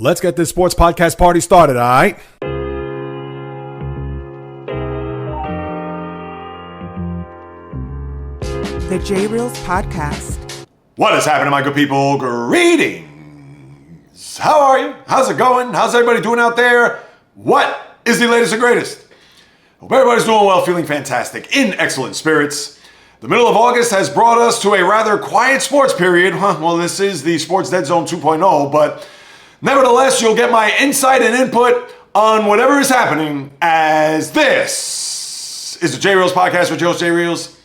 Let's get this sports podcast party started, all right? The JAYREELZ podcast. What is happening, my good people? Greetings. How are you? How's it going? How's everybody doing out there? What is the latest and greatest? Hope everybody's doing well, feeling fantastic, in excellent spirits. The middle of August has brought us to a rather quiet sports period. Well, this is the Sports Dead Zone 2.0, but nevertheless, you'll get my insight and input on whatever is happening, as this is the JAYREELZ podcast with JAYREELZ.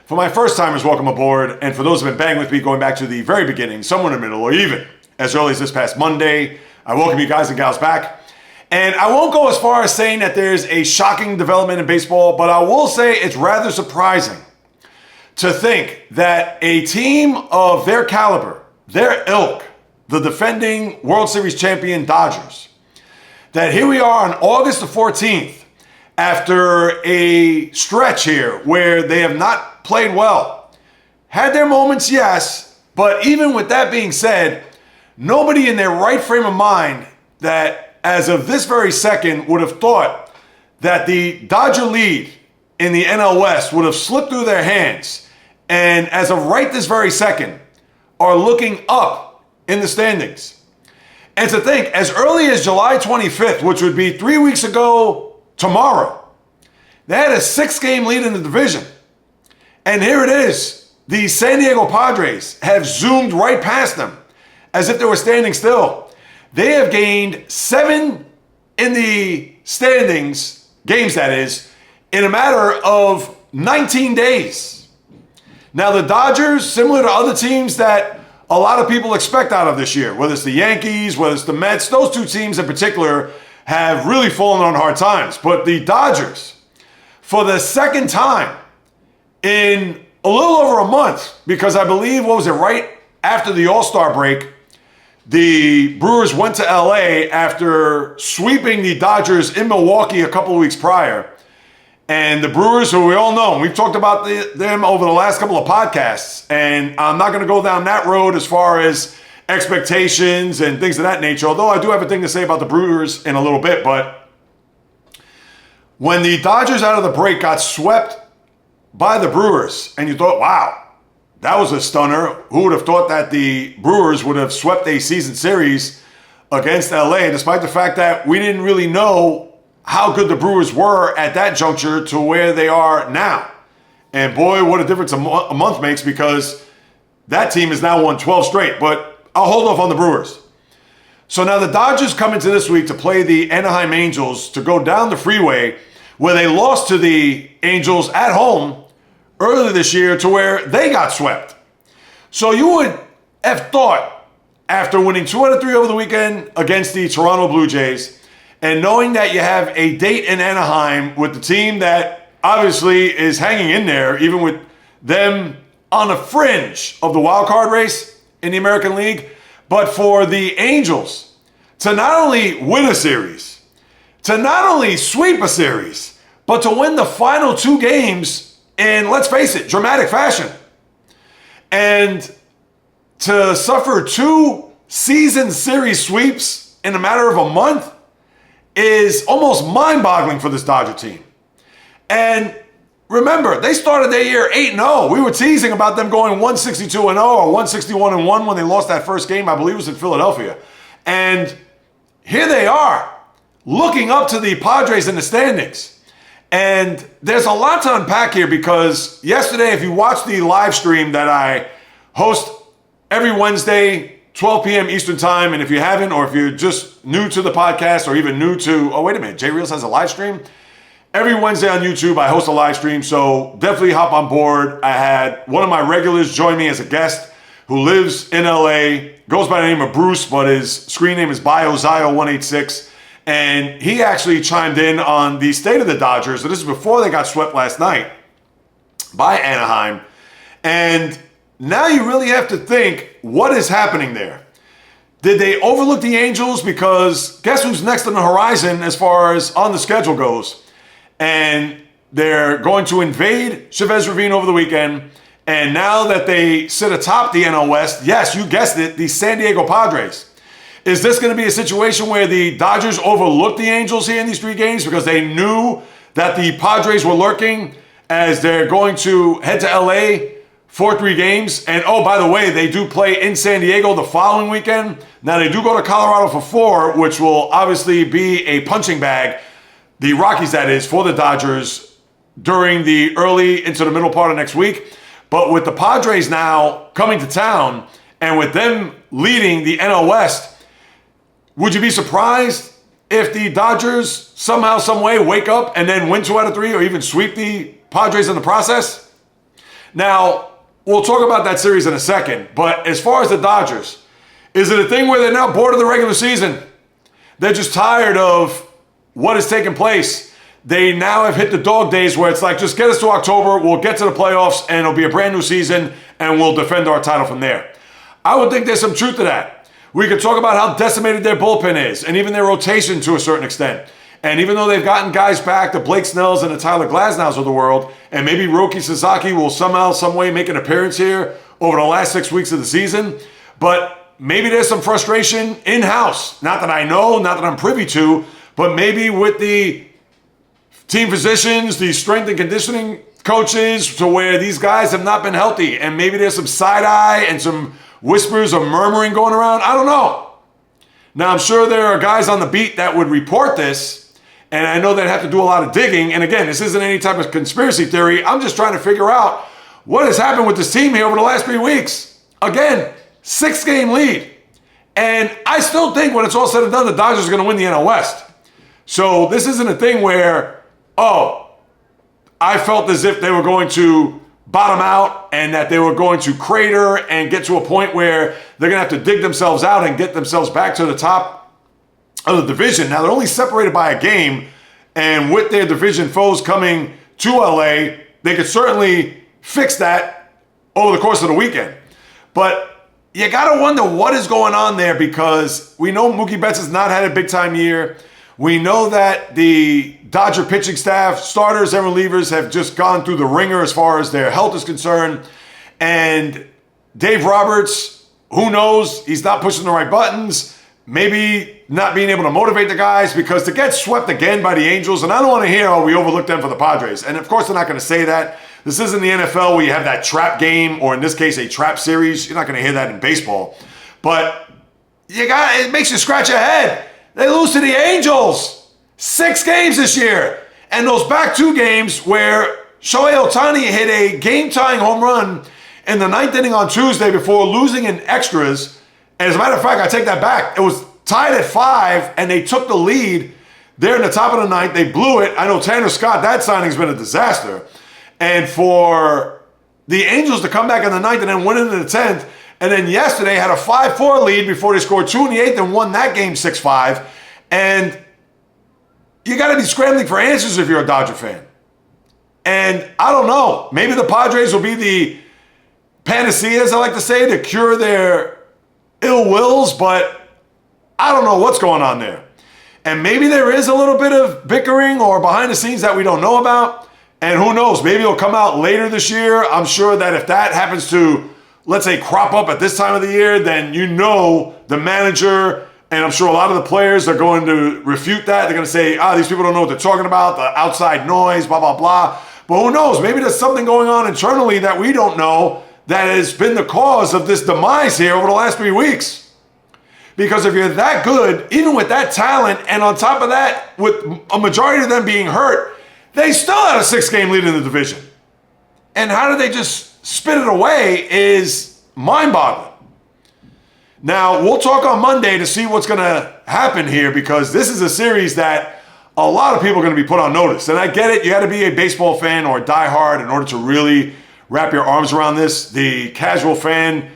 For my first timers, welcome aboard. And for those who have been banging with me going back to the very beginning, somewhere in the middle, or even as early as this past Monday, I welcome you guys and gals back. And I won't go as far as saying that there's a shocking development in baseball, but I will say it's rather surprising to think that a team of their caliber, their ilk, the defending World Series champion Dodgers, that here we are on August the 14th, after a stretch here where they have not played well. Had their moments, yes, but even with that being said, nobody in their right frame of mind that as of this very second would have thought that the Dodger lead in the NL West would have slipped through their hands, and as of right this very second are looking up in the standings. And to think, as early as July 25th, which would be 3 weeks ago tomorrow, they had a 6-game lead in the division. And here it is. The San Diego Padres have zoomed right past them as if they were standing still. They have gained 7 in the standings, games that is, in a matter of 19 days. Now the Dodgers, similar to other teams that a lot of people expect out of this year, whether it's the Yankees, whether it's the Mets, those two teams in particular have really fallen on hard times. But the Dodgers, for the second time in a little over a month, because I believe, right after the All-Star break, the Brewers went to LA after sweeping the Dodgers in Milwaukee a couple of weeks prior. And the Brewers, who we all know, we've talked about them over the last couple of podcasts, and I'm not going to go down that road as far as expectations and things of that nature, although I do have a thing to say about the Brewers in a little bit. But when the Dodgers out of the break got swept by the Brewers, and you thought, wow, that was a stunner. Who would have thought that the Brewers would have swept a season series against LA, despite the fact that we didn't really know how good the Brewers were at that juncture to where they are now. And boy, what a difference a month makes, because that team has now won 12 straight. But I'll hold off on the Brewers. So now the Dodgers come into this week to play the Anaheim Angels, to go down the freeway, where they lost to the Angels at home earlier this year, to where they got swept. So you would have thought, after winning 2 out of 3 over the weekend against the Toronto Blue Jays, and knowing that you have a date in Anaheim with the team that obviously is hanging in there, even with them on the fringe of the wild card race in the American League, but for the Angels to not only win a series, to not only sweep a series, but to win the final 2 games in, let's face it, dramatic fashion, and to suffer 2 season series sweeps in a matter of a month is almost mind-boggling for this Dodger team. And remember, they started their year 8-0. We were teasing about them going 162-0 or 161-1 when they lost that first game, I believe it was in Philadelphia. And here they are, looking up to the Padres in the standings. And there's a lot to unpack here, because yesterday, if you watched the live stream that I host every Wednesday, 12 p.m. Eastern time, and if you haven't, or if you're just new to the podcast, or even new to, oh, wait a minute, JAYREELZ has a live stream? Every Wednesday on YouTube, I host a live stream, so definitely hop on board. I had one of my regulars join me as a guest who lives in LA, goes by the name of Bruce, but his screen name is BioZio186, and he actually chimed in on the state of the Dodgers. So this is before they got swept last night by Anaheim, and now you really have to think, what is happening there? Did they overlook the Angels? Because guess who's next on the horizon as far as on the schedule goes? And they're going to invade Chavez Ravine over the weekend. And now that they sit atop the NL West, yes, you guessed it, the San Diego Padres. Is this going to be a situation where the Dodgers overlooked the Angels here in these 3 games because they knew that the Padres were lurking as they're going to head to LA for 3 games? And oh, by the way, they do play in San Diego the following weekend. Now they do go to Colorado for 4, which will obviously be a punching bag, the Rockies that is, for the Dodgers during the early into the middle part of next week. But with the Padres now coming to town and with them leading the NL West, would you be surprised if the Dodgers somehow, some way wake up and then win 2 out of 3 or even sweep the Padres in the process? Now, we'll talk about that series in a second, but as far as the Dodgers, is it a thing where they're now bored of the regular season? They're just tired of what has taken place. They now have hit the dog days where it's like, just get us to October, we'll get to the playoffs, and it'll be a brand new season, and we'll defend our title from there. I would think there's some truth to that. We could talk about how decimated their bullpen is, and even their rotation to a certain extent. And even though they've gotten guys back, the Blake Snells and the Tyler Glasnows of the world, and maybe Roki Sasaki will somehow, some way make an appearance here over the last 6 weeks of the season, but maybe there's some frustration in-house. Not that I know, not that I'm privy to, but maybe with the team physicians, the strength and conditioning coaches, to where these guys have not been healthy, and maybe there's some side-eye and some whispers or murmuring going around. I don't know. Now, I'm sure there are guys on the beat that would report this, and I know they'd have to do a lot of digging. And again, this isn't any type of conspiracy theory. I'm just trying to figure out what has happened with this team here over the last 3 weeks. Again, 6-game lead. And I still think when it's all said and done, the Dodgers are going to win the NL West. So this isn't a thing where, oh, I felt as if they were going to bottom out and that they were going to crater and get to a point where they're going to have to dig themselves out and get themselves back to the top of the division. Now, they're only separated by a game, and with their division foes coming to LA, they could certainly fix that over the course of the weekend. But you got to wonder what is going on there, because we know Mookie Betts has not had a big-time year. We know that the Dodger pitching staff, starters and relievers, have just gone through the ringer as far as their health is concerned. And Dave Roberts, who knows? He's not pushing the right buttons. Maybe not being able to motivate the guys, because to get swept again by the Angels, and I don't want to hear, oh, we overlooked them for the Padres. And of course, they're not going to say that. This isn't the NFL where you have that trap game, or in this case, a trap series. You're not going to hear that in baseball. But it makes you scratch your head. They lose to the Angels 6 games this year. And those back 2 games where Shohei Ohtani hit a game-tying home run in the 9th inning on Tuesday before losing in extras. And as a matter of fact, I take that back. It was tied at 5, and they took the lead there in the top of the 9th. They blew it. I know Tanner Scott, that signing's been a disaster. And for the Angels to come back in the 9th and then win into the 10th, and then yesterday had a 5-4 lead before they scored 2 in the 8th and won that game 6-5. And you got to be scrambling for answers if you're a Dodger fan. And I don't know. Maybe the Padres will be the panacea, as I like to say, to cure their ill wills, but I don't know what's going on there. And maybe there is a little bit of bickering or behind the scenes that we don't know about. And who knows? Maybe it'll come out later this year. I'm sure that if that happens to, let's say, crop up at this time of the year, then you know the manager, and I'm sure a lot of the players are going to refute that. They're going to say, these people don't know what they're talking about, the outside noise, blah, blah, blah. But who knows? Maybe there's something going on internally that we don't know that has been the cause of this demise here over the last 3 weeks. Because if you're that good, even with that talent, and on top of that, with a majority of them being hurt, they still had a 6-game lead in the division. And how did they just spit it away is mind-boggling. Now, we'll talk on Monday to see what's going to happen here, because this is a series that a lot of people are going to be put on notice. And I get it. You got to be a baseball fan or a diehard in order to really wrap your arms around this. The casual fan,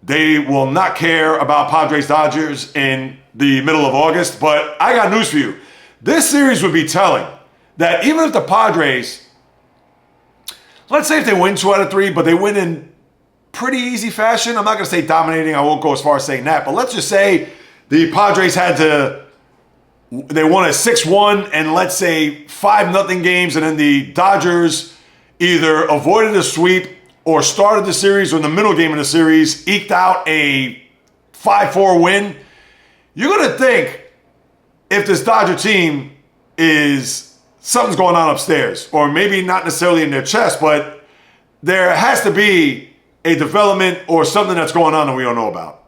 they will not care about Padres-Dodgers in the middle of August. But I got news for you. This series would be telling that even if the Padres, let's say if they win 2 out of 3, but they win in pretty easy fashion. I'm not going to say dominating. I won't go as far as saying that. But let's just say the Padres they won a 6-1 and let's say 5-0 games, and then the Dodgers either avoided a sweep or started the series, or in the middle game of the series eked out a 5-4 win. you're going to think if this Dodger team is something's going on upstairs, or maybe not necessarily in their chest, but there has to be a development or something that's going on that we don't know about.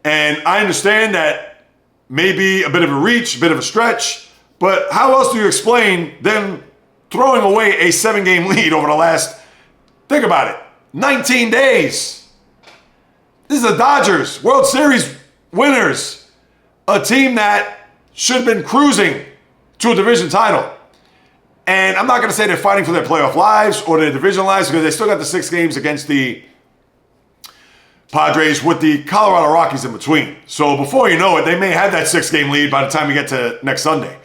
And I understand that maybe a bit of a reach, a bit of a stretch, but how else do you explain them throwing away a 7-game lead over the last, think about it, 19 days? This is the Dodgers, World Series winners, a team that should have been cruising to a division title. And I'm not going to say they're fighting for their playoff lives or their division lives, because they still got the 6 games against the Padres with the Colorado Rockies in between. So before you know it, they may have that 6-game lead by the time we get to next Sunday.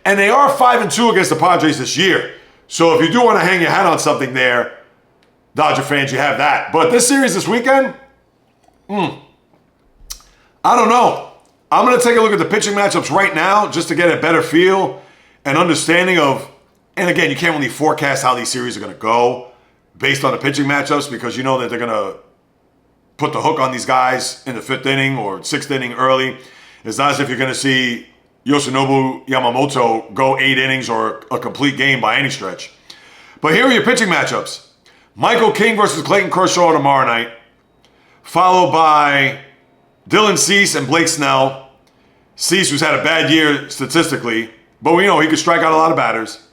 And they are 5-2 against the Padres this year. So if you do want to hang your hat on something there, Dodger fans, you have that. But this series this weekend, I don't know. I'm going to take a look at the pitching matchups right now just to get a better feel and understanding of, and again, you can't really forecast how these series are going to go based on the pitching matchups, because you know that they're going to put the hook on these guys in the 5th inning or 6th inning early. It's not as if you're going to see Yoshinobu Yamamoto go 8 innings or a complete game by any stretch. But here are your pitching matchups. Michael King versus Clayton Kershaw tomorrow night, followed by Dylan Cease and Blake Snell. Cease, who's had a bad year statistically, but we know he could strike out a lot of batters.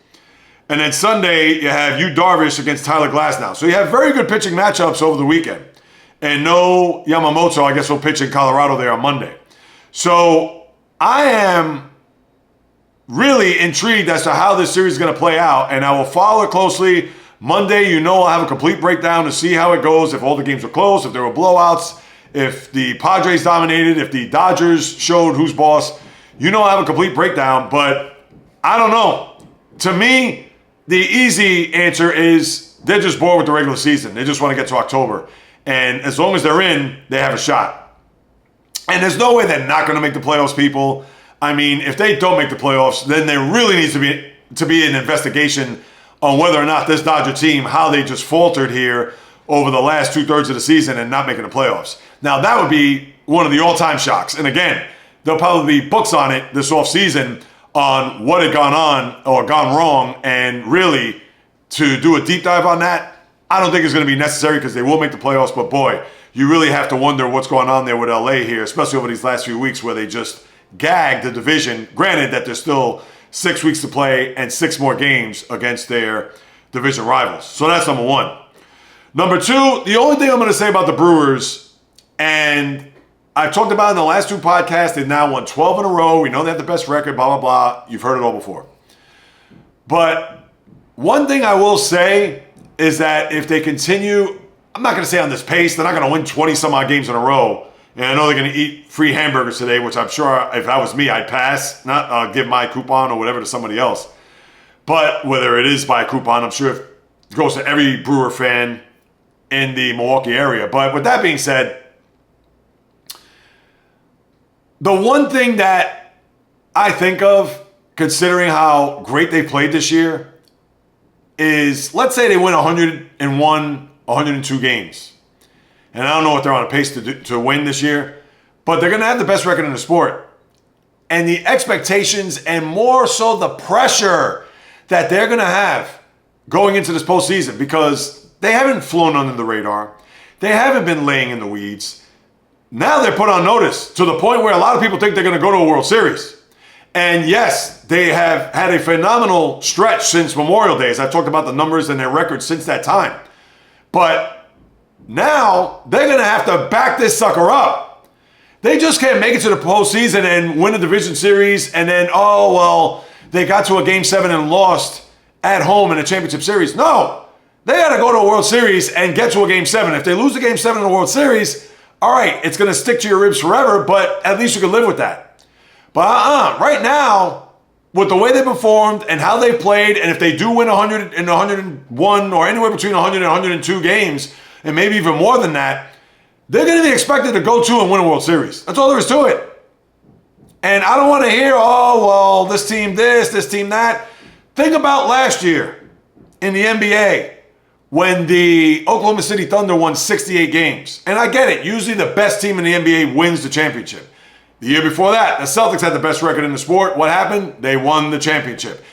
And then Sunday, you have Yu Darvish against Tyler Glasnow. So you have very good pitching matchups over the weekend. And no Yamamoto, I guess, will pitch in Colorado there on Monday. So I am really intrigued as to how this series is going to play out, and I will follow it closely. Monday, I'll have a complete breakdown to see how it goes, if all the games were close, if there were blowouts, if the Padres dominated, if the Dodgers showed who's boss. I'll have a complete breakdown, but I don't know. To me, the easy answer is they're just bored with the regular season. They just want to get to October. And as long as they're in, they have a shot. And there's no way they're not going to make the playoffs, people. I mean, if they don't make the playoffs, then there really needs to be an investigation on whether or not this Dodger team, how they just faltered here over the last 2/3 of the season and not making the playoffs. Now, that would be one of the all-time shocks. And again, there'll probably be books on it this offseason on what had gone on or gone wrong. And really, to do a deep dive on that, I don't think it's going to be necessary, because they will make the playoffs. But boy, you really have to wonder what's going on there with LA here, especially over these last few weeks where they just gagged the division. Granted that there's still 6 weeks to play and 6 more games against their division rivals. So that's number one. Number two, the only thing I'm going to say about the Brewers, and I've talked about it in the last 2 podcasts, they've now won 12 in a row. We know they have the best record, blah, blah, blah. You've heard it all before. But one thing I will say is that if they continue, I'm not going to say on this pace, they're not going to win 20-some-odd games in a row. And I know they're going to eat free hamburgers today, which I'm sure if that was me, I'd pass, not give my coupon or whatever to somebody else. But whether it is by a coupon, I'm sure it goes to every Brewer fan in the Milwaukee area. But with that being said, the one thing that I think of, considering how great they played this year, is let's say they win 101, 102 games. And I don't know what they're on a pace to win this year, but they're going to have the best record in the sport. And the expectations, and more so the pressure that they're going to have going into this postseason, because they haven't flown under the radar. They haven't been laying in the weeds. Now they're put on notice to the point where a lot of people think they're going to go to a World Series. And yes, they have had a phenomenal stretch since Memorial Days. I've talked about the numbers and their records since that time. But now they're going to have to back this sucker up. They just can't make it to the postseason and win a division series and then, oh, well, they got to a Game 7 and lost at home in a championship series. No, they got to go to a World Series and get to a Game 7. If they lose a Game 7 in the World Series, all right, it's going to stick to your ribs forever, but at least you can live with that. But right now, with the way they performed and how they played, and if they do win 100 and 101 or anywhere between 100 and 102 games, and maybe even more than that, they're going to be expected to go to and win a World Series. That's all there is to it. And I don't want to hear, oh, well, this team this team that. Think about last year in the NBA when the Oklahoma City Thunder won 68 games. And I get it. Usually the best team in the NBA wins the championship. The year before that, the Celtics had the best record in the sport. What happened? They won the championship.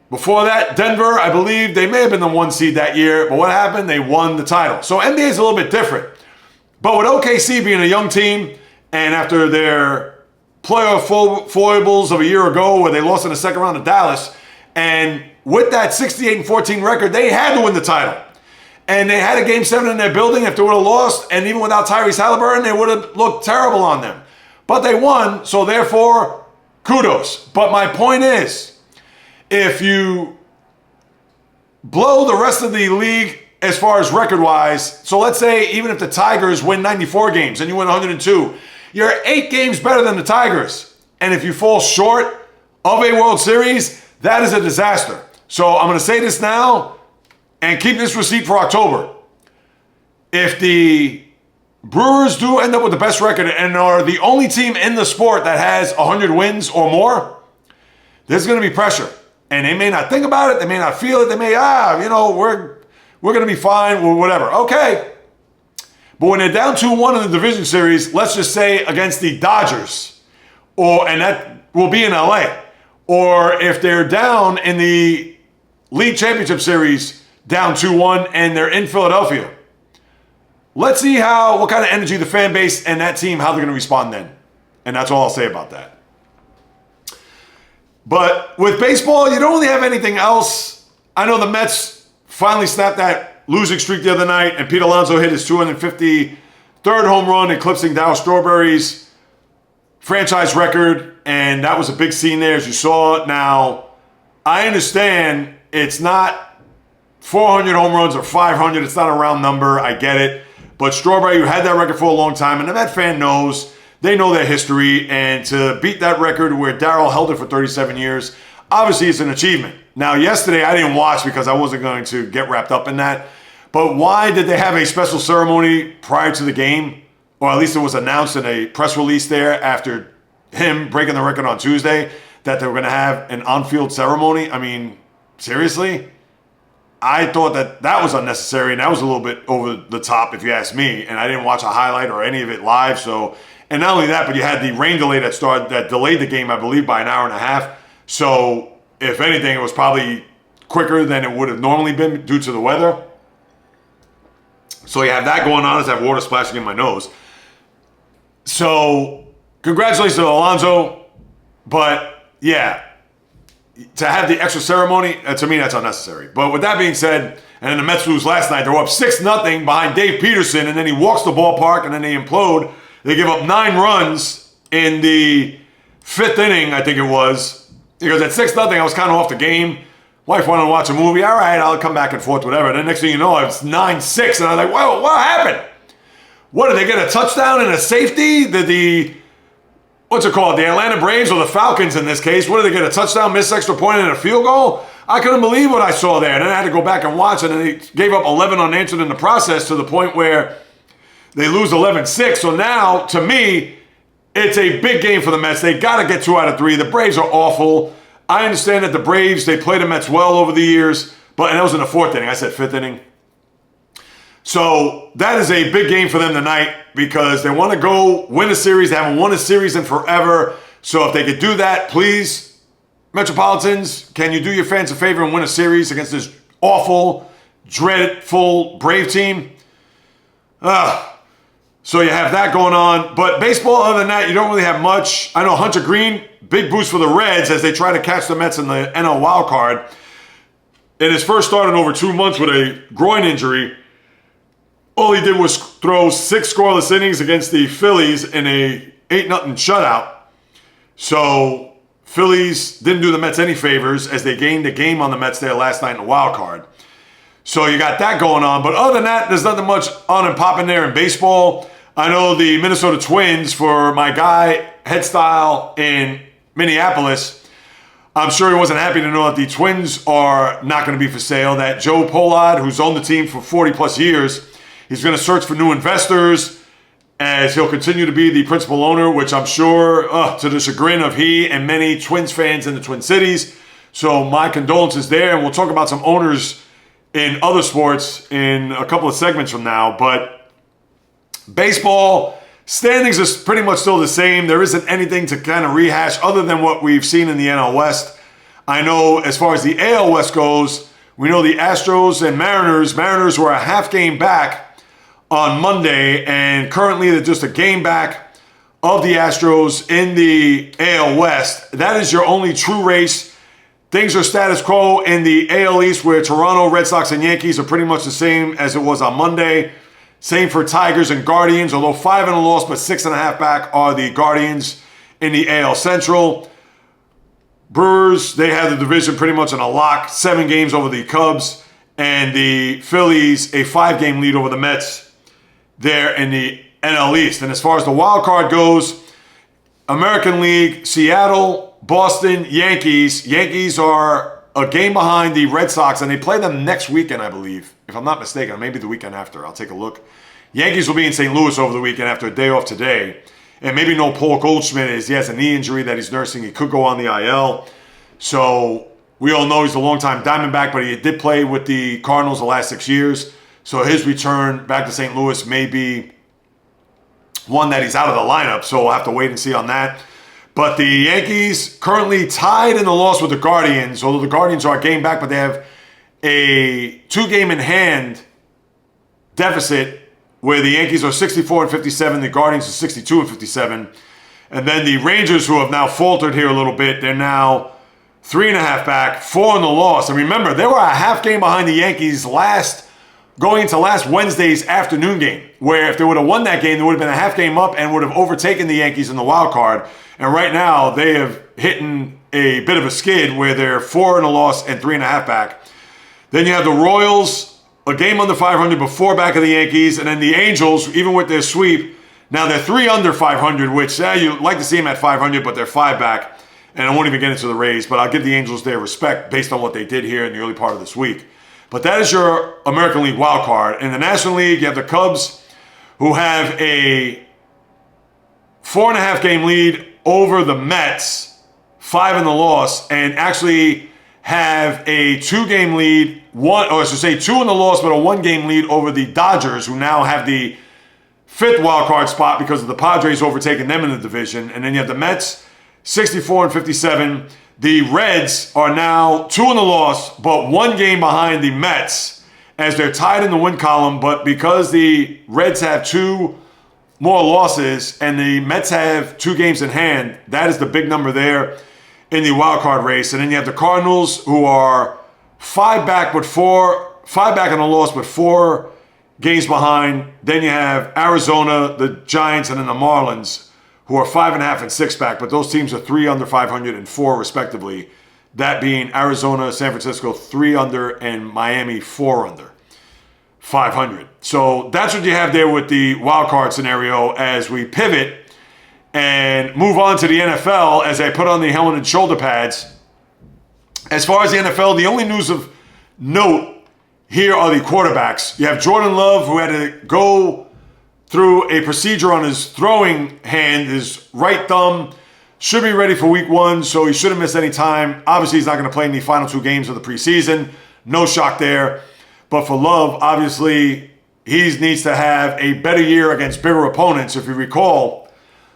Before that, Denver, I believe they may have been the 1 seed that year, but what happened? They won the title. So NBA is a little bit different. But with OKC being a young team, and after their playoff foibles of a year ago where they lost in the second round to Dallas, and with that 68-14 record, they had to win the title. And they had a Game 7 in their building. If they would have lost, and even without Tyrese Halliburton, they would have looked terrible on them. But they won, so therefore, kudos. But my point is, if you blow the rest of the league as far as record-wise, so let's say even if the Tigers win 94 games and you win 102, you're 8 games better than the Tigers. And if you fall short of a World Series, that is a disaster. So I'm going to say this now, and keep this receipt for October. If the Brewers do end up with the best record and are the only team in the sport that has 100 wins or more, there's going to be pressure. And they may not think about it. They may not feel it. They may, we're going to be fine or whatever. Okay. But when they're down 2-1 in the division series, let's just say against the Dodgers, and that will be in LA, or if they're down in the league championship series, down 2-1, and they're in Philadelphia. Let's see what kind of energy the fan base and that team, how they're going to respond then. And that's all I'll say about that. But with baseball, you don't really have anything else. I know the Mets finally snapped that losing streak the other night, and Pete Alonso hit his 253rd home run, eclipsing Darryl Strawberry's franchise record, and that was a big scene there, as you saw. Now, I understand it's not 400 home runs or 500. It's not a round number. I get it. But Strawberry, who had that record for a long time, and the Met fan knows, they know their history, and to beat that record where Darryl held it for 37 years, obviously it's an achievement. Now, yesterday I didn't watch because I wasn't going to get wrapped up in that. But why did they have a special ceremony prior to the game? Or at least it was announced in a press release there after him breaking the record on Tuesday that they were going to have an on-field ceremony. I mean, seriously? I thought that was unnecessary, and that was a little bit over the top, if you ask me. And I didn't watch a highlight or any of it live. So, and not only that, but you had the rain delay that delayed the game, I believe, by an hour and a half. So, if anything, it was probably quicker than it would have normally been due to the weather. So you have that going on as I have water splashing in my nose. So, congratulations to Alonso. But, yeah, to have the extra ceremony, to me, that's unnecessary. But with that being said, and then the Mets lose last night, they were up 6-0 behind Dave Peterson, and then he walks the ballpark, and then they implode. They give up 9 runs in the 5th inning, I think it was. Because at 6-0, I was kind of off the game. Wife wanted to watch a movie. All right, I'll come back and forth, whatever. And then next thing you know, it's 9-6, and I was like, whoa, what happened? What, did they get a touchdown and a safety? What's it called? The Atlanta Braves or the Falcons in this case. What, did they get a touchdown, missed extra point, and a field goal? I couldn't believe what I saw there. And then I had to go back and watch, and then they gave up 11 unanswered in the process to the point where they lose 11-6. So now, to me, it's a big game for the Mets. They got to get 2 out of 3. The Braves are awful. I understand that the Braves, they play the Mets well over the years, and that was in the 4th inning. I said 5th inning. So that is a big game for them tonight because they want to go win a series. They haven't won a series in forever. So if they could do that, please, Metropolitans, can you do your fans a favor and win a series against this awful, dreadful Brave team? So you have that going on. But baseball, other than that, you don't really have much. I know Hunter Green, big boost for the Reds as they try to catch the Mets in the NL wild card. In his first start in over 2 months with a groin injury, all he did was throw 6 scoreless innings against the Phillies in a 8-0 shutout. So Phillies didn't do the Mets any favors as they gained a game on the Mets there last night in the wild card. So you got that going on. But other than that, there's nothing much on and popping there in baseball. I know the Minnesota Twins, for my guy, Head Style in Minneapolis, I'm sure he wasn't happy to know that the Twins are not going to be for sale, that Joe Pollard, who's owned the team for 40-plus years, he's going to search for new investors as he'll continue to be the principal owner, which I'm sure, to the chagrin of he and many Twins fans in the Twin Cities. So my condolences there, and we'll talk about some owners in other sports in a couple of segments from now. But baseball, Standings are pretty much still the same. There isn't anything to kind of rehash other than what we've seen in the NL West. I know as far as the AL West goes, we know the Astros and Mariners were a half game back on Monday, and currently they're just a game back of the Astros in the AL West. That is your only true race. Things are status quo in the AL East, where Toronto, Red Sox, and Yankees are pretty much the same as it was on Monday. Same for Tigers and Guardians, although 5 in a loss, but 6.5 back are the Guardians in the AL Central. Brewers, they had the division pretty much in a lock, 7 games over the Cubs, and the Phillies, a 5-game lead over the Mets there in the NL East. And as far as the wild card goes, American League, Seattle, Boston, Yankees. Yankees are a game behind the Red Sox, and they play them next weekend, I believe. If I'm not mistaken, maybe the weekend after. I'll take a look. Yankees will be in St. Louis over the weekend after a day off today. And maybe no Paul Goldschmidt is. He has a knee injury that he's nursing. He could go on the IL. So we all know he's a longtime Diamondback, but he did play with the Cardinals the last 6 years. So his return back to St. Louis may be one that he's out of the lineup. So we'll have to wait and see on that. But the Yankees currently tied in the loss with the Guardians, although the Guardians are a game back, but they have a 2-game-in-hand deficit where the Yankees are 64-57, the Guardians are 62-57. And then the Rangers, who have now faltered here a little bit, they're now 3.5 back, 4 in the loss. And remember, they were a half game behind the Yankees going into last Wednesday's afternoon game, where if they would have won that game, they would have been a half game up and would have overtaken the Yankees in the wild card. And right now, they have hit a bit of a skid where they're 4 in a loss and 3.5 back. Then you have the Royals, a game under 500, but 4 back of the Yankees. And then the Angels, even with their sweep, now they're 3 under 500, which you'd like to see them at 500, but they're 5 back. And I won't even get into the Rays, but I'll give the Angels their respect based on what they did here in the early part of this week. But that is your American League wild card. In the National League, you have the Cubs, who have a 4.5 game lead over the Mets, 5 in the loss, and actually have a 2-game lead, 2 in the loss, but a 1-game lead over the Dodgers, who now have the 5th wild card spot because of the Padres overtaking them in the division. And then you have the Mets, 64-57. The Reds are now 2 in the loss, but 1 game behind the Mets as they're tied in the win column. But because the Reds have 2 more losses and the Mets have 2 games in hand, that is the big number there in the wild card race. And then you have the Cardinals, who are 5 back in the loss, but 4 games behind. Then you have Arizona, the Giants, and then the Marlins, who are 5.5 and 6 back, but those teams are 3 under 500 and 4 respectively. That being Arizona, San Francisco 3 under, and Miami 4 under 500. So that's what you have there with the wild card scenario as we pivot and move on to the NFL as I put on the helmet and shoulder pads. As far as the NFL, the only news of note here are the quarterbacks. You have Jordan Love, who had to go through a procedure on his throwing hand, his right thumb. Should be ready for week 1, so he shouldn't miss any time. Obviously, he's not going to play in the final 2 games of the preseason. No shock there. But for Love, obviously, he needs to have a better year against bigger opponents. If you recall,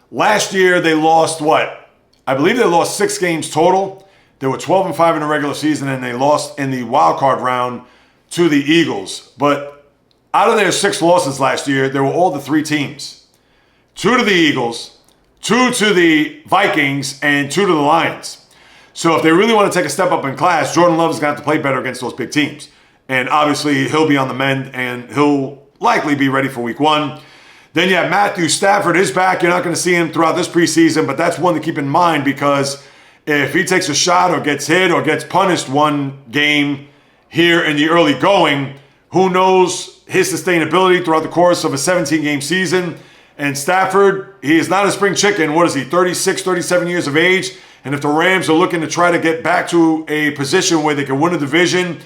last year they lost I believe they lost 6 games total. They were 12-5 in the regular season, and they lost in the wild card round to the Eagles. But out of their 6 losses last year, they were all the 3 teams. 2 to the Eagles, 2 to the Vikings, and 2 to the Lions. So if they really want to take a step up in class, Jordan Love is going to have to play better against those big teams. And obviously, he'll be on the mend, and he'll likely be ready for week 1. Then you have Matthew Stafford is back. You're not going to see him throughout this preseason, but that's one to keep in mind because if he takes a shot or gets hit or gets punished one game here in the early going, who knows his sustainability throughout the course of a 17-game season. And Stafford, he is not a spring chicken. What is he, 36, 37 years of age? And if the Rams are looking to try to get back to a position where they can win a division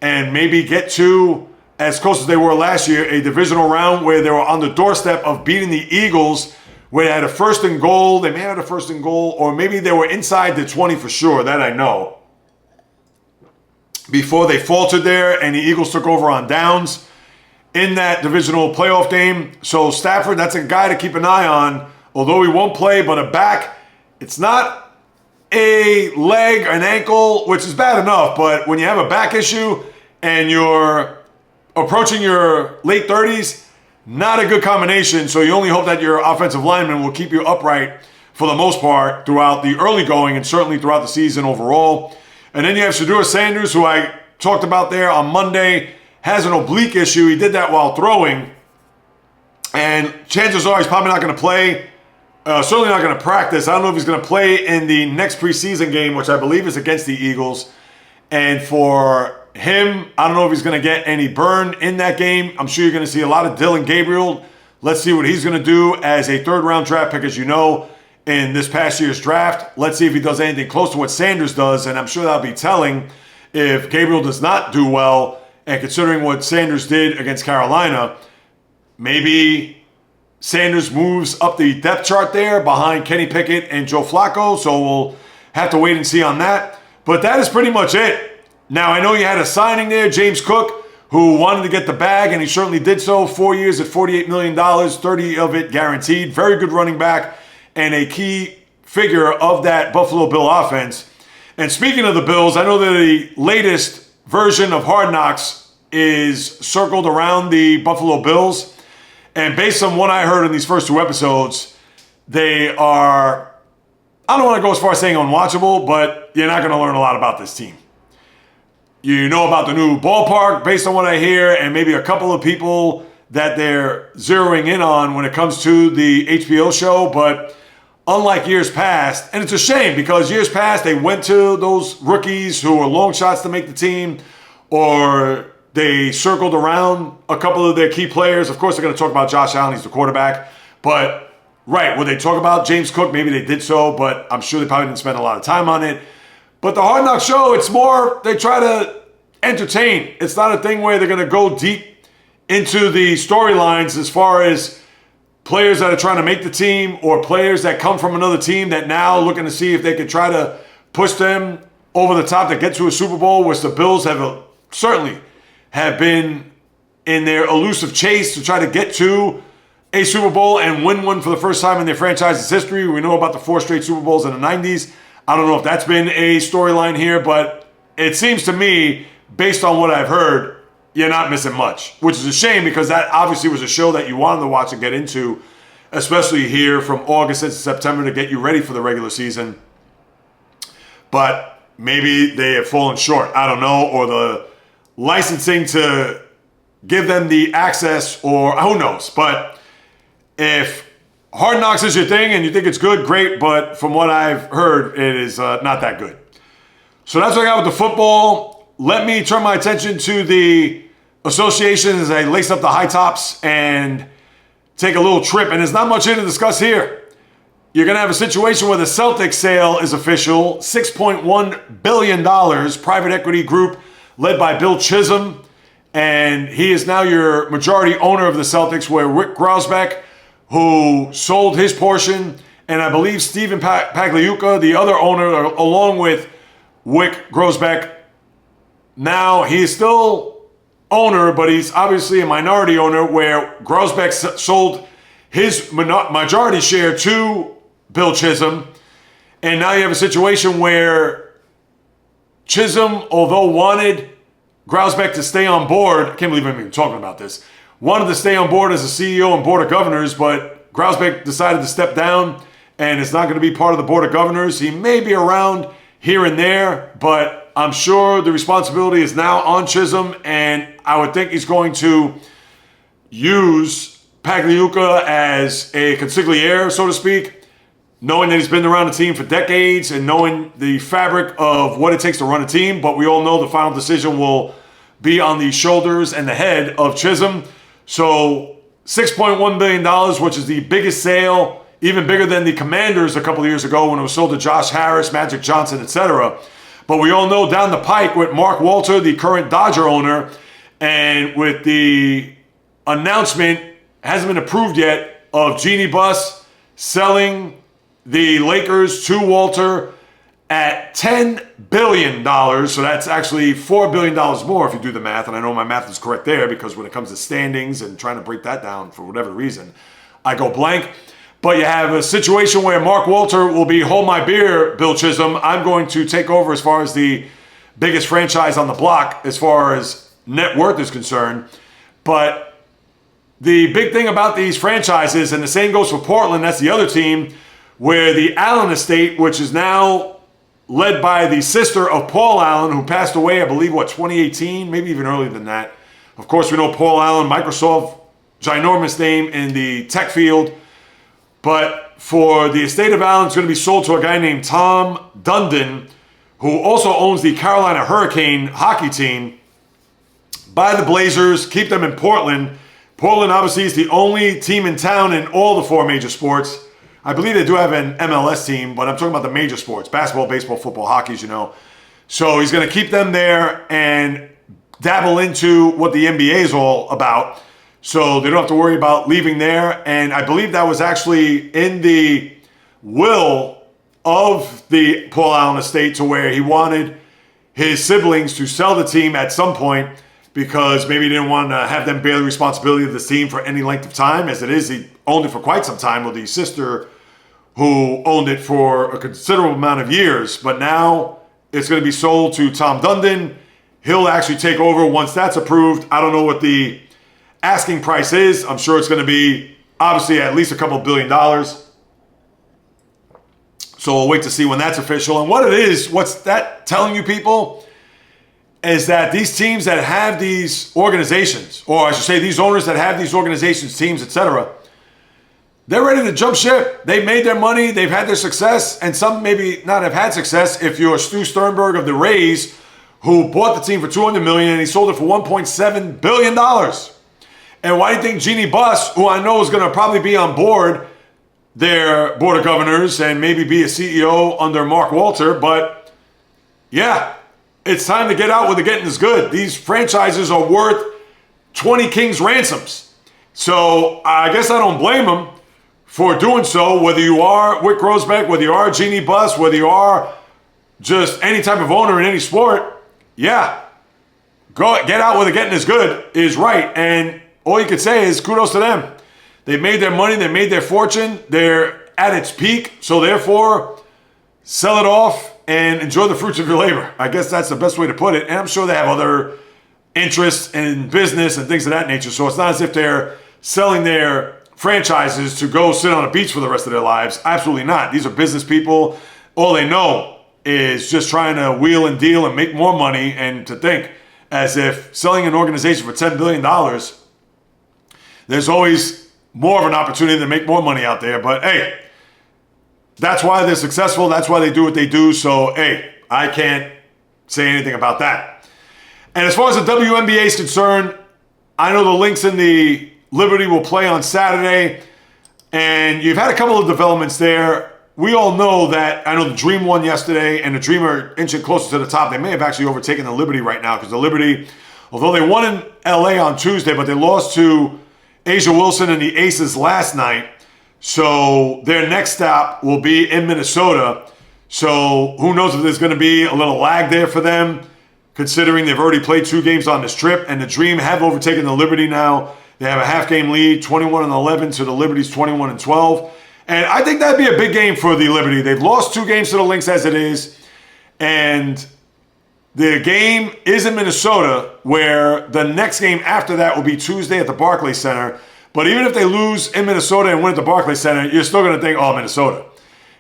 and maybe get to, as close as they were last year, a divisional round where they were on the doorstep of beating the Eagles, where they had a 1st and goal, they may have had a 1st and goal, or maybe they were inside the 20 for sure, that I know, before they faltered there and the Eagles took over on downs. in that divisional playoff game. So Stafford, that's a guy to keep an eye on. Although he won't play, but a back, it's not a leg, an ankle, which is bad enough. But when you have a back issue and you're approaching your late 30s, not a good combination. So you only hope that your offensive lineman will keep you upright for the most part throughout the early going and certainly throughout the season overall. And then you have Shedeur Sanders, who I talked about there on Monday, has an oblique issue. He did that while throwing. And chances are he's probably not going to play. Certainly not going to practice. I don't know if he's going to play in the next preseason game, which I believe is against the Eagles. And for him, I don't know if he's going to get any burn in that game. I'm sure you're going to see a lot of Dillon Gabriel. Let's see what he's going to do as a third-round draft pick, as you know, in this past year's draft. Let's see if he does anything close to what Sanders does, and I'm sure that'll be telling if Gabriel does not do well. And considering what Sanders did against Carolina, maybe Sanders moves up the depth chart there behind Kenny Pickett and Joe Flacco, so we'll have to wait and see on that. But that is pretty much it. Now, I know you had a signing there, James Cook, who wanted to get the bag, and he certainly did so. 4 years at $48 million, 30 of it guaranteed. Very good running back and a key figure of that Buffalo Bill offense. And speaking of the Bills, I know that the latest version of Hard Knocks is circled around the Buffalo Bills. And based on what I heard in these first two episodes, they are, I don't want to go as far as saying unwatchable, but you're not going to learn a lot about this team. You know about the new ballpark based on what I hear, and maybe a couple of people that they're zeroing in on when it comes to the HBO show. But unlike years past, and it's a shame because years past they went to those rookies who were long shots to make the team, or they circled around a couple of their key players. Of course, they're going to talk about Josh Allen. He's the quarterback. But, right, would they talk about James Cook? Maybe they did so, but I'm sure they probably didn't spend a lot of time on it. But the Hard Knock show, it's more, they try to entertain. It's not a thing where they're going to go deep into the storylines as far as players that are trying to make the team or players that come from another team that now looking to see if they could try to push them over the top to get to a Super Bowl, which the Bills have certainly have been in their elusive chase to try to get to a Super Bowl and win one for the first time in their franchise's history. We know about the 4 straight Super Bowls in the 90s. I don't know if that's been a storyline here, but it seems to me, based on what I've heard, you're not missing much, which is a shame because that obviously was a show that you wanted to watch and get into, especially here from August into September to get you ready for the regular season. But maybe they have fallen short. I don't know, or the licensing to give them the access, or who knows. But if Hard Knocks is your thing and you think it's good, great. But from what I've heard, it is not that good. So that's what I got with the football. Let me turn my attention to the association as I lace up the high tops and take a little trip. And there's not much here to discuss here. You're going to have a situation where the Celtics sale is official. $6.1 billion, private equity group led by Bill Chisholm. And he is now your majority owner of the Celtics, where Rick Grosbeck, who sold his portion, and I believe Stephen Pagliuca, the other owner, along with Rick Grosbeck. Now, he is still owner, but he's obviously a minority owner, where Grosbeck sold his majority share to Bill Chisholm. And now you have a situation where Chisholm, although wanted Grosbeck to stay on board, I can't believe I'm even talking about this, wanted to stay on board as a CEO and board of governors, but Grosbeck decided to step down and is not going to be part of the board of governors. He may be around here and there, but I'm sure the responsibility is now on Chisholm, and I would think he's going to use Pagliuca as a consigliere, so to speak, knowing that he's been around the team for decades and knowing the fabric of what it takes to run a team. But we all know the final decision will be on the shoulders and the head of Chisholm. So $6.1 billion, which is the biggest sale, even bigger than the Commanders a couple of years ago when it was sold to Josh Harris, Magic Johnson, etc. But we all know down the pike with Mark Walter, the current Dodger owner, and with the announcement, hasn't been approved yet, of Jeannie Buss selling the Lakers to Walter at $10 billion. So that's actually $4 billion more if you do the math. And I know my math is correct there because when it comes to standings and trying to break that down for whatever reason, I go blank. But you have a situation where Mark Walter will be hold my beer, Bill Chisholm. I'm going to take over as far as the biggest franchise on the block as far as net worth is concerned. But the big thing about these franchises, and the same goes for Portland, that's the other team, where the Allen estate, which is now led by the sister of Paul Allen, who passed away, I believe, 2018, maybe even earlier than that. Of course, we know Paul Allen, Microsoft, ginormous name in the tech field. But for the estate of Allen, it's going to be sold to a guy named Tom Dundon, who also owns the Carolina Hurricane hockey team. Buy the Blazers, keep them in Portland. Portland, obviously, is the only team in town in all the four major sports. I believe they do have an MLS team, but I'm talking about the major sports, basketball, baseball, football, hockey, as you know. So he's going to keep them there and dabble into what the NBA is all about. So they don't have to worry about leaving there. And I believe that was actually in the will of the Paul Allen estate, to where he wanted his siblings to sell the team at some point because maybe he didn't want to have them bear the responsibility of this team for any length of time. As it is, he owned it for quite some time with the sister who owned it for a considerable amount of years. But now it's going to be sold to Tom Dundon. He'll actually take over once that's approved. I don't know what the asking price is. I'm sure it's going to be obviously at least a couple $2 billion. So we'll wait to see when that's official. And what it is, what's that telling you people, is that these teams that have these organizations, or I should say these owners that have these organizations, teams, etc., they're ready to jump ship. They've made their money. They've had their success. And some maybe not have had success. If you're Stu Sternberg of the Rays, who bought the team for $200 million and he sold it for $1.7 billion. And why do you think Jeannie Buss, who I know is going to probably be on board their board of governors and maybe be a CEO under Mark Walter, but yeah, it's time to get out where the getting is good. These franchises are worth 20 king's ransoms. So I guess I don't blame them for doing so, whether you are Wick Grosbeck, whether you are Jeannie Buss, whether you are just any type of owner in any sport. Yeah, go get out where the getting is good is right. And all you could say is kudos to them. They made their money. They made their fortune. They're at its peak. So therefore, sell it off and enjoy the fruits of your labor. I guess that's the best way to put it. And I'm sure they have other interests in business and things of that nature. So it's not as if they're selling their franchises to go sit on a beach for the rest of their lives. Absolutely not. These are business people. All they know is just trying to wheel and deal and make more money, and to think as if selling an organization for $10 billion, there's always more of an opportunity to make more money out there. But hey, that's why they're successful. That's why they do what they do. So hey, I can't say anything about that. And as far as the WNBA is concerned, I know the Lynx and the Liberty will play on Saturday, and you've had a couple of developments there. We all know that, I know the Dream won yesterday, and the Dream are inching closer to the top. They may have actually overtaken the Liberty right now, because the Liberty, although they won in LA on Tuesday, but they lost to Asia Wilson and the Aces last night. So their next stop will be in Minnesota. So who knows if there's going to be a little lag there for them, considering they've already played 2 games on this trip, and the Dream have overtaken the Liberty now. They have a half-game lead, 21-11 to the Liberty's 21-12. And I think that'd be a big game for the Liberty. They've lost 2 games to the Lynx as it is. And the game is in Minnesota, where the next game after that will be Tuesday at the Barclays Center. But even if they lose in Minnesota and win at the Barclays Center, you're still going to think, oh, Minnesota.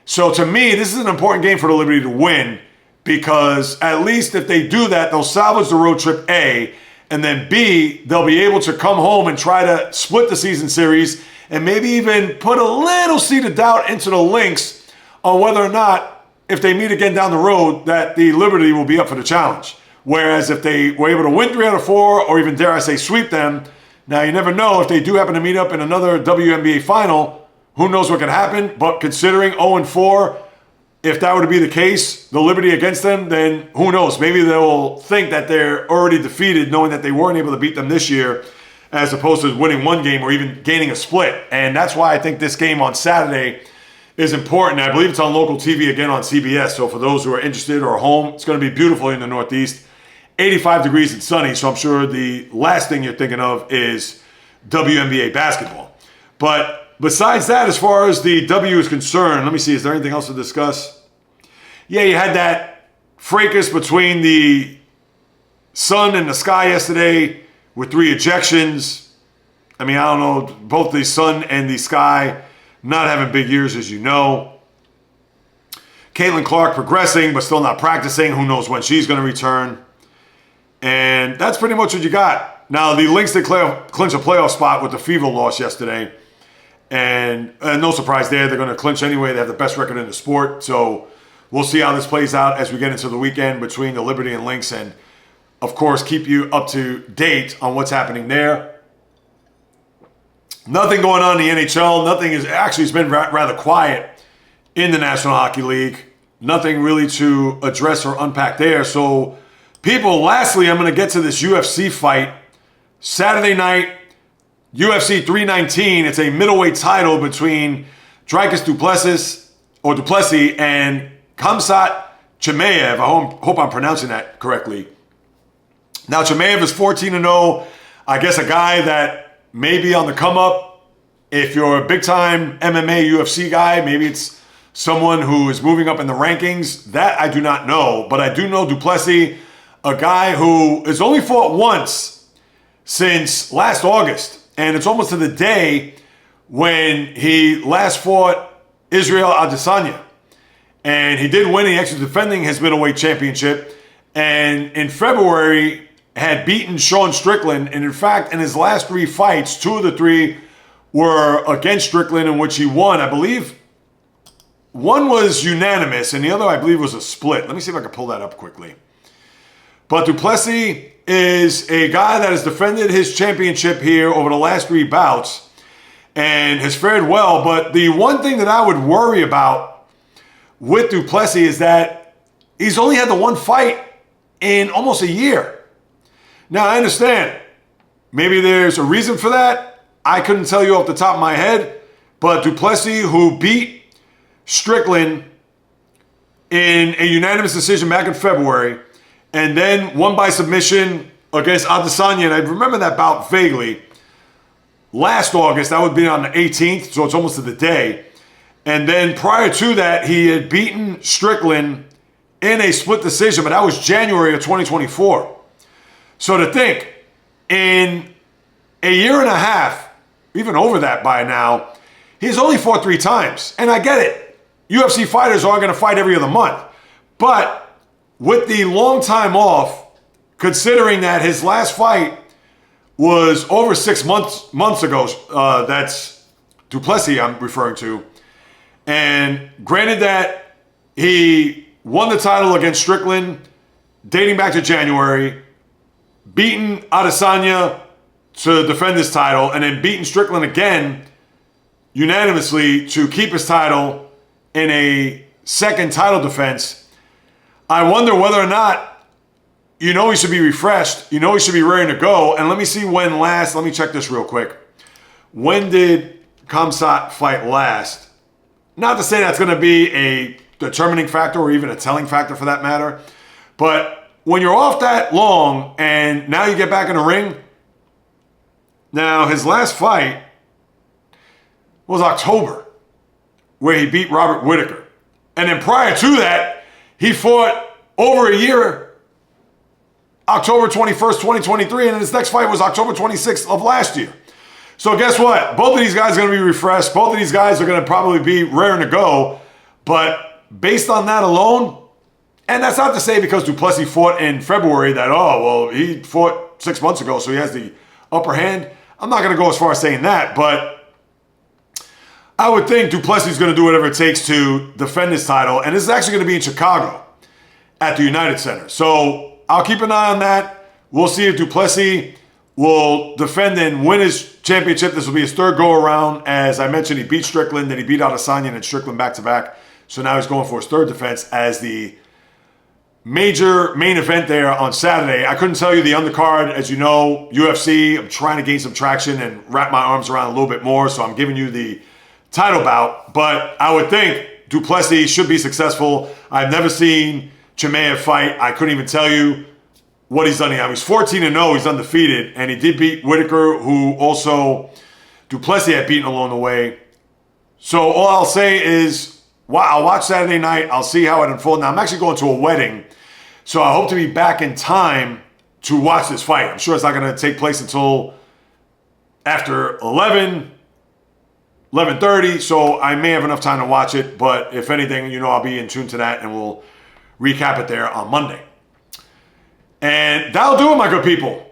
So to me, this is an important game for the Liberty to win, because at least if they do that, they'll salvage the road trip, A, and then B, they'll be able to come home and try to split the season series and maybe even put a little seed of doubt into the Lynx on whether or not, if they meet again down the road, that the Liberty will be up for the challenge. Whereas if they were able to win 3 out of 4, or even, dare I say, sweep them, now you never know if they do happen to meet up in another WNBA final, who knows what could happen. But considering 0-4, if that were to be the case, the Liberty against them, then who knows? Maybe they'll think that they're already defeated, knowing that they weren't able to beat them this year, as opposed to winning 1 game or even gaining a split. And that's why I think this game on Saturday is important. I believe it's on local TV again on CBS. So for those who are interested or home, it's going to be beautiful in the Northeast. 85 degrees and sunny. So I'm sure the last thing you're thinking of is WNBA basketball. But besides that, as far as the W is concerned, let me see, is there anything else to discuss? Yeah, you had that fracas between the sun and the sky yesterday with 3 ejections. I mean, I don't know, both the sun and the sky not having big years, as you know. Caitlin Clark progressing, but still not practicing. Who knows when she's going to return. And that's pretty much what you got. Now, the Lynx did clinch a playoff spot with the Fever loss yesterday. And no surprise there. They're going to clinch anyway. They have the best record in the sport. So we'll see how this plays out as we get into the weekend between the Liberty and Lynx. And, of course, keep you up to date on what's happening there. Nothing going on in the NHL. Nothing is actually, it's been rather quiet in the National Hockey League. Nothing really to address or unpack there. So, people, lastly, I'm going to get to this UFC fight. Saturday night, UFC 319. It's a middleweight title between Dricus Duplessis and Khamzat Chimaev. I hope I'm pronouncing that correctly. Now, Chimaev is 14-0. I guess a guy that may be on the come up. If you're a big-time MMA UFC guy, maybe it's someone who is moving up in the rankings. That I do not know. But I do know Duplessis, a guy who has only fought once since last August. And it's almost to the day when he last fought Israel Adesanya. And he did win. He actually defending his middleweight championship. And in February, had beaten Sean Strickland. And in fact, in his last 3 fights, 2 of the 3 were against Strickland, in which he won. I believe one was unanimous, and the other, I believe, was a split. Let me see if I can pull that up quickly. But Duplessis is a guy that has defended his championship here over the last 3 bouts and has fared well. But the one thing that I would worry about with Duplessis is that he's only had the 1 fight in almost a year. Now, I understand. Maybe there's a reason for that. I couldn't tell you off the top of my head. But Duplessis, who beat Strickland in a unanimous decision back in February, and then won by submission against Adesanya, and I remember that bout vaguely, last August. That would be on the 18th, so it's almost to the day. And then prior to that, he had beaten Strickland in a split decision, but that was January of 2024. So to think, in a year and a half, even over that by now, he's only fought 3 times. And I get it. UFC fighters aren't going to fight every other month. But with the long time off, considering that his last fight was over 6 months ago, that's Duplessis I'm referring to. And granted that he won the title against Strickland dating back to January, beaten Adesanya to defend his title, and then beaten Strickland again unanimously to keep his title in a second title defense. I wonder whether or not, he should be refreshed. He should be ready to go. And let me see when last. Let me check this real quick. When did Khamzat fight last? Not to say that's going to be a determining factor or even a telling factor for that matter. But when you're off that long and now you get back in the ring, now his last fight was October, where he beat Robert Whittaker. And then prior to that, he fought over a year, October 21st, 2023, and his next fight was October 26th of last year. So guess what? Both of these guys are going to be refreshed. Both of these guys are going to probably be raring to go. But based on that alone, and that's not to say because Duplessis fought in February that, he fought 6 months ago, so he has the upper hand. I'm not going to go as far as saying that, but I would think Duplessis is going to do whatever it takes to defend his title. And this is actually going to be in Chicago at the United Center. So I'll keep an eye on that. We'll see if Duplessis will defend and win his championship. This will be his 3rd go-around. As I mentioned, he beat Strickland, then he beat Adesanya and Strickland back-to-back. So now he's going for his 3rd defense as the major main event there on Saturday. I couldn't tell you the undercard. As you know, UFC, I'm trying to gain some traction and wrap my arms around a little bit more. So I'm giving you the title bout. But I would think du Plessis should be successful. I've never seen Chimaev fight. I couldn't even tell you what he's done here. He's 14-0. He's undefeated. And he did beat Whitaker, who also du Plessis had beaten along the way. So all I'll say is, I'll watch Saturday night. I'll see how it unfolds. Now, I'm actually going to a wedding, so I hope to be back in time to watch this fight. I'm sure it's not going to take place until after 11:30, so I may have enough time to watch it. But if anything, I'll be in tune to that, and we'll recap it there on Monday. And that'll do it, my good people.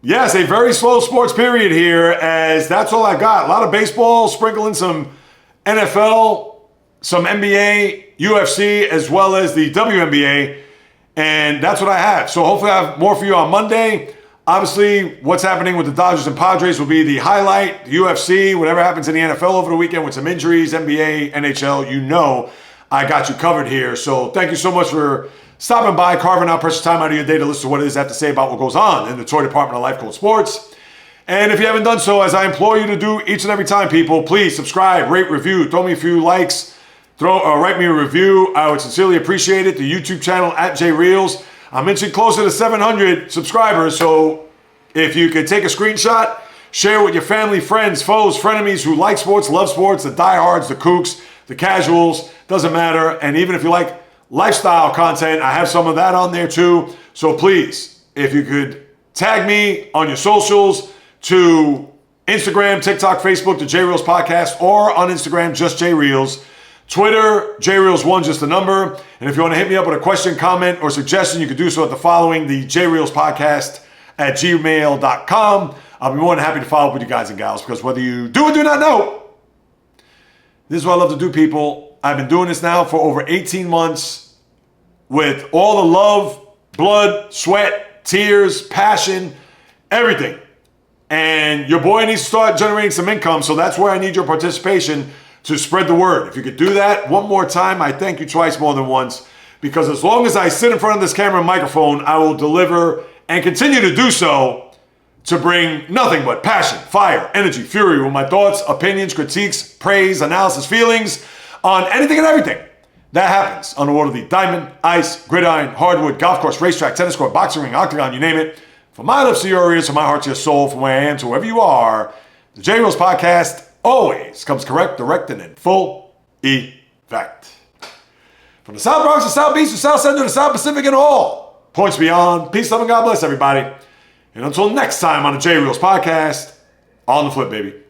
Yes, a very slow sports period here, as that's all I got. A lot of baseball, sprinkling some NFL, some NBA, UFC, as well as the WNBA. And that's what I have. So hopefully I have more for you on Monday. Obviously, what's happening with the Dodgers and Padres will be the highlight. The UFC, whatever happens in the NFL over the weekend with some injuries, NBA, NHL, I got you covered here. So thank you so much for stopping by, carving out precious time out of your day to listen to what it is I have to say about what goes on in the toy department of Life Called Sports. And if you haven't done so, as I implore you to do each and every time, people, please subscribe, rate, review, throw me a few likes, write me a review. I would sincerely appreciate it. The YouTube channel at JAYREELZ. I'm inching closer to 700 subscribers, so if you could take a screenshot, share with your family, friends, foes, frenemies who like sports, love sports, the diehards, the kooks, the casuals, doesn't matter. And even if you like lifestyle content, I have some of that on there too. So please, if you could tag me on your socials to Instagram, TikTok, Facebook, the JAYREELZ Podcast, or on Instagram, just JAYREELZ. Twitter, JAYREELZ1, just the number. And if you want to hit me up with a question, comment, or suggestion, you can do so at the following, the JAYREELZ Podcast at gmail.com. I'll be more than happy to follow up with you guys and gals, because whether you do or do not know, this is what I love to do, people. I've been doing this now for over 18 months with all the love, blood, sweat, tears, passion, everything. And your boy needs to start generating some income, so that's where I need your participation to spread the word. If you could do that one more time, I thank you twice more than once, because as long as I sit in front of this camera and microphone, I will deliver and continue to do so to bring nothing but passion, fire, energy, fury with my thoughts, opinions, critiques, praise, analysis, feelings on anything and everything that happens on the world of the diamond, ice, gridiron, hardwood, golf course, racetrack, tennis court, boxing ring, octagon, you name it. From my lips to your ears, from my heart to your soul, from where I am to wherever you are, the JAYREELZ Podcast always comes correct, direct, and in full effect. From the South Bronx to South Beach to South Central to South Pacific and all points beyond. Peace, love, and God bless everybody. And until next time on the JAYREELZ Podcast, on the flip, baby.